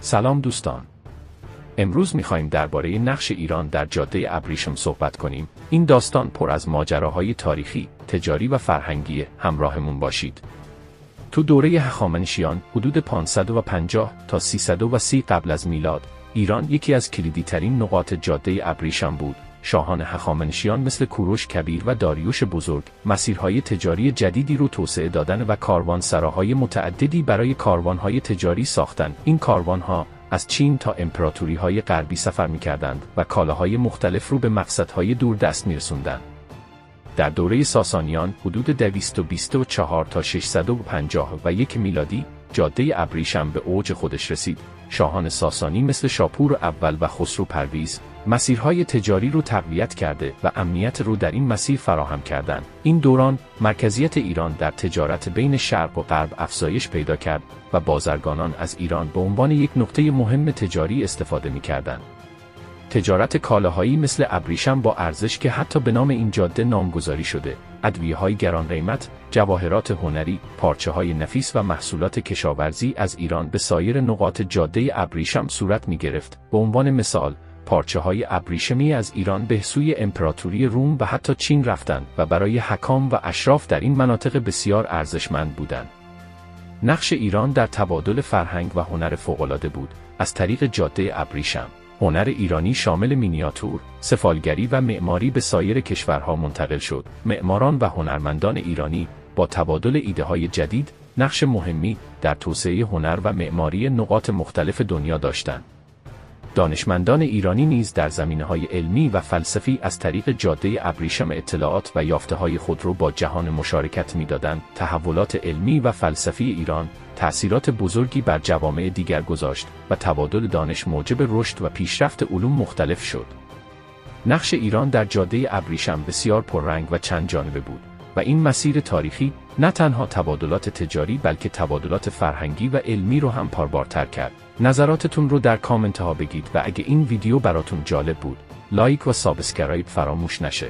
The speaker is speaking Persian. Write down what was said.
سلام دوستان. امروز می‌خوایم درباره نقش ایران در جاده ابریشم صحبت کنیم. این داستان پر از ماجراهای تاریخی، تجاری و فرهنگی. همراهمون باشید. تو دوره هخامنشیان حدود 550 تا 330 قبل از میلاد، ایران یکی از کلیدی‌ترین نقاط جاده ابریشم بود. شاهان هخامنشیان مثل کوروش کبیر و داریوش بزرگ مسیرهای تجاری جدیدی رو توسعه دادن و کاروانسراهای متعددی برای کاروانهای تجاری ساختن. این کاروانها از چین تا امپراتوری‌های غربی سفر می‌کردند و کالاهای مختلف رو به مقصدهای دوردست می‌رسوندند. در دوره ساسانیان حدود 224 تا 651 میلادی جاده ابریشم به اوج خودش رسید. شاهان ساسانی مثل شاپور اول و خسرو پرویز مسیرهای تجاری رو تقویت کرده و امنیت رو در این مسیر فراهم کردند. این دوران مرکزیت ایران در تجارت بین شرق و غرب افزایش پیدا کرد و بازرگانان از ایران به عنوان یک نقطه مهم تجاری استفاده می‌کردند. تجارت کالاهایی مثل ابریشم با ارزش که حتی به نام این جاده نامگذاری شده، ادویه‌های گران قیمت، جواهرات هنری، پارچه‌های نفیس و محصولات کشاورزی از ایران به سایر نقاط جاده ابریشم صورت می‌گرفت. به عنوان مثال، پارچه‌های ابریشمی از ایران به سوی امپراتوری روم و حتی چین رفتند و برای حکام و اشراف در این مناطق بسیار ارزشمند بودند. نقش ایران در تبادل فرهنگ و هنر فوق‌العاده بود. از طریق جاده ابریشم هنر ایرانی شامل مینیاتور، سفالگری و معماری به سایر کشورها منتقل شد. معماران و هنرمندان ایرانی با تبادل ایده‌های جدید نقش مهمی در توسعه هنر و معماری نقاط مختلف دنیا داشتند. دانشمندان ایرانی نیز در زمینه‌های علمی و فلسفی از طریق جاده ابریشم اطلاعات و یافته‌های خود را با جهان مشارکت می‌دادند. تحولات علمی و فلسفی ایران تأثیرات بزرگی بر جوامع دیگر گذاشت و تبادل دانش موجب رشد و پیشرفت علوم مختلف شد. نقش ایران در جاده ابریشم بسیار پررنگ و چند جانبه بود و این مسیر تاریخی نه تنها تبادلات تجاری بلکه تبادلات فرهنگی و علمی رو هم پربارتر کرد. نظراتتون رو در کامنت ها بگید و اگه این ویدیو براتون جالب بود، لایک و سابسکرایب فراموش نشه.